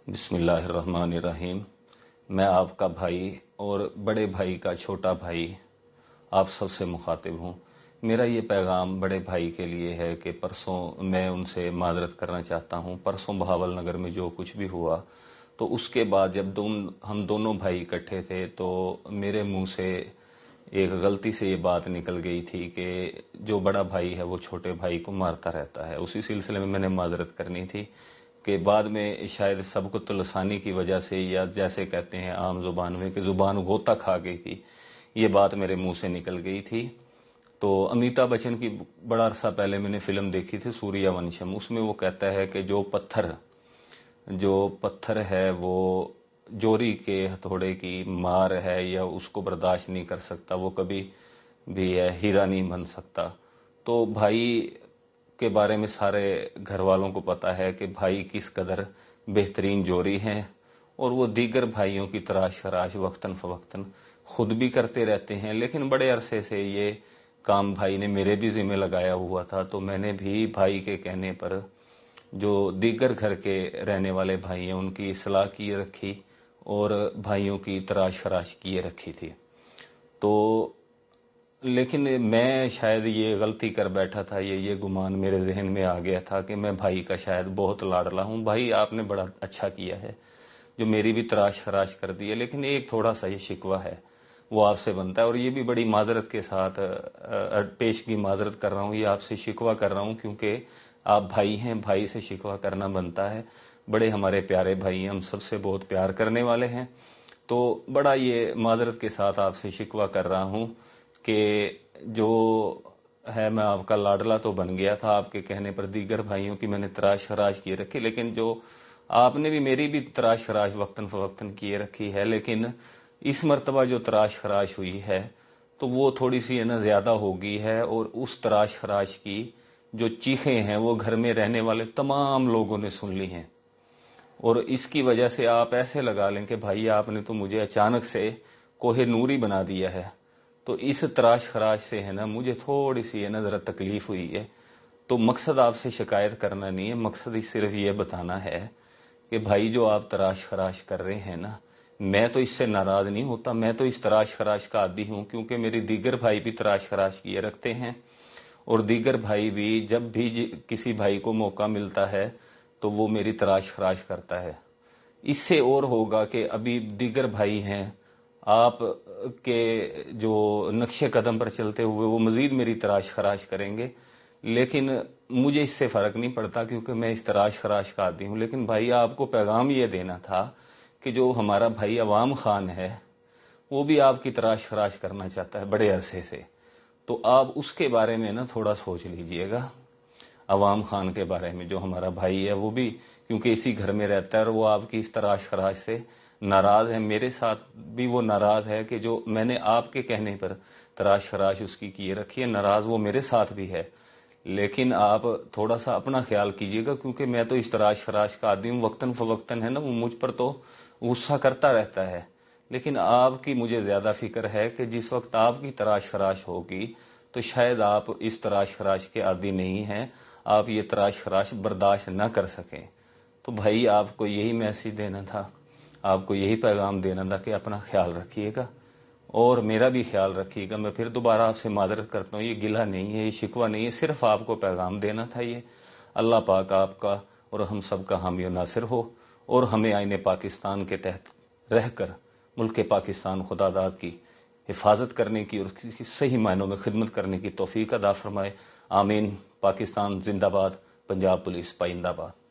بسم اللہ الرحمن الرحیم۔ میں آپ کا بھائی اور بڑے بھائی کا چھوٹا بھائی آپ سب سے مخاطب ہوں۔ میرا یہ پیغام بڑے بھائی کے لیے ہے کہ پرسوں میں ان سے معذرت کرنا چاہتا ہوں۔ پرسوں بہاول نگر میں جو کچھ بھی ہوا تو اس کے بعد جب ہم دونوں بھائی اکٹھے تھے تو میرے منہ سے ایک غلطی سے یہ بات نکل گئی تھی کہ جو بڑا بھائی ہے وہ چھوٹے بھائی کو مارتا رہتا ہے۔ اسی سلسلے میں نے معذرت کرنی تھی کہ بعد میں شاید سبقت لسانی کی وجہ سے یا جیسے کہتے ہیں عام زبان میں کہ زبان غوطہ کھا گئی تھی، یہ بات میرے منہ سے نکل گئی تھی۔ تو امیتابھ بچن کی بڑا عرصہ پہلے میں نے فلم دیکھی تھی سوریہ ونشم، اس میں وہ کہتا ہے کہ جو پتھر ہے وہ جوری کے ہتھوڑے کی مار ہے یا اس کو برداشت نہیں کر سکتا، وہ کبھی بھی ہیرا نہیں بن سکتا۔ تو بھائی کے بارے میں سارے گھر والوں کو پتا ہے کہ بھائی کس قدر بہترین جوری ہیں، اور وہ دیگر بھائیوں کی تراش خراش وقتاً فوقتاً خود بھی کرتے رہتے ہیں۔ لیکن بڑے عرصے سے یہ کام بھائی نے میرے بھی ذمہ لگایا ہوا تھا، تو میں نے بھی بھائی کے کہنے پر جو دیگر گھر کے رہنے والے بھائی ہیں ان کی اصلاح کیے رکھی اور بھائیوں کی تراش خراش کیے رکھی تھی۔ تو لیکن میں شاید یہ غلطی کر بیٹھا تھا، یہ گمان میرے ذہن میں آ گیا تھا کہ میں بھائی کا شاید بہت لاڈلا ہوں۔ بھائی آپ نے بڑا اچھا کیا ہے جو میری بھی تراش خراش کر دی ہے، لیکن ایک تھوڑا سا یہ شکوہ ہے وہ آپ سے بنتا ہے، اور یہ بھی بڑی معذرت کے ساتھ پیشگی معذرت کر رہا ہوں، یہ آپ سے شکوہ کر رہا ہوں کیونکہ آپ بھائی ہیں، بھائی سے شکوہ کرنا بنتا ہے۔ بڑے ہمارے پیارے بھائی ہیں، ہم سب سے بہت پیار کرنے والے ہیں، تو بڑا یہ معذرت کے ساتھ آپ سے شکوہ کر رہا ہوں کہ جو ہے میں آپ کا لاڈلا تو بن گیا تھا، آپ کے کہنے پر دیگر بھائیوں کی میں نے تراش خراش کیے رکھی، لیکن جو آپ نے بھی میری بھی تراش خراش وقتاً فوقتاً کیے رکھی ہے، لیکن اس مرتبہ جو تراش خراش ہوئی ہے تو وہ تھوڑی سی زیادہ ہو گئی ہے، اور اس تراش خراش کی جو چیخیں ہیں وہ گھر میں رہنے والے تمام لوگوں نے سن لی ہیں، اور اس کی وجہ سے آپ ایسے لگا لیں کہ بھائی آپ نے تو مجھے اچانک سے کوہ نوری بنا دیا ہے۔ تو اس تراش خراش سے مجھے تھوڑی سی ذرا تکلیف ہوئی ہے۔ تو مقصد آپ سے شکایت کرنا نہیں ہے، مقصد ہی صرف یہ بتانا ہے کہ بھائی جو آپ تراش خراش کر رہے ہیں میں تو اس سے ناراض نہیں ہوتا، میں تو اس تراش خراش کا عادی ہوں، کیونکہ میری دیگر بھائی بھی تراش خراش کیے رکھتے ہیں، اور دیگر بھائی بھی جب بھی کسی بھائی کو موقع ملتا ہے تو وہ میری تراش خراش کرتا ہے۔ اس سے اور ہوگا کہ ابھی دیگر بھائی ہیں، آپ کے جو نقش قدم پر چلتے ہوئے وہ مزید میری تراش خراش کریں گے، لیکن مجھے اس سے فرق نہیں پڑتا کیونکہ میں اس تراش خراش کا عادی ہوں۔ لیکن بھائی آپ کو پیغام یہ دینا تھا کہ جو ہمارا بھائی عوام خان ہے وہ بھی آپ کی تراش خراش کرنا چاہتا ہے بڑے عرصے سے، تو آپ اس کے بارے میں تھوڑا سوچ لیجئے گا۔ عوام خان کے بارے میں جو ہمارا بھائی ہے وہ بھی کیونکہ اسی گھر میں رہتا ہے اور وہ آپ کی اس تراش خراش سے ناراض ہے، میرے ساتھ بھی وہ ناراض ہے کہ جو میں نے آپ کے کہنے پر تراش خراش اس کی کیے رکھی ہے، ناراض وہ میرے ساتھ بھی ہے۔ لیکن آپ تھوڑا سا اپنا خیال کیجئے گا کیونکہ میں تو اس تراش خراش کا عادی ہوں، وقتاً فوقتاً وہ مجھ پر تو غصہ کرتا رہتا ہے، لیکن آپ کی مجھے زیادہ فکر ہے کہ جس وقت آپ کی تراش خراش ہوگی تو شاید آپ اس تراش خراش کے عادی نہیں ہیں، آپ یہ تراش خراش برداشت نہ کر سکیں۔ تو بھائی آپ کو یہی میسیج دینا تھا، آپ کو یہی پیغام دینا تھا کہ اپنا خیال رکھیے گا اور میرا بھی خیال رکھیے گا۔ میں پھر دوبارہ آپ سے معذرت کرتا ہوں، یہ گلہ نہیں ہے، یہ شکوہ نہیں ہے، صرف آپ کو پیغام دینا تھا یہ۔ اللہ پاک آپ کا اور ہم سب کا حامی و ناصر ہو، اور ہمیں آئین پاکستان کے تحت رہ کر ملک پاکستان خدا داد کی حفاظت کرنے کی اور اس کی صحیح معنوں میں خدمت کرنے کی توفیق عطا فرمائے۔ آمین۔ پاکستان زندہ باد، پنجاب پولیس پائندہ باد۔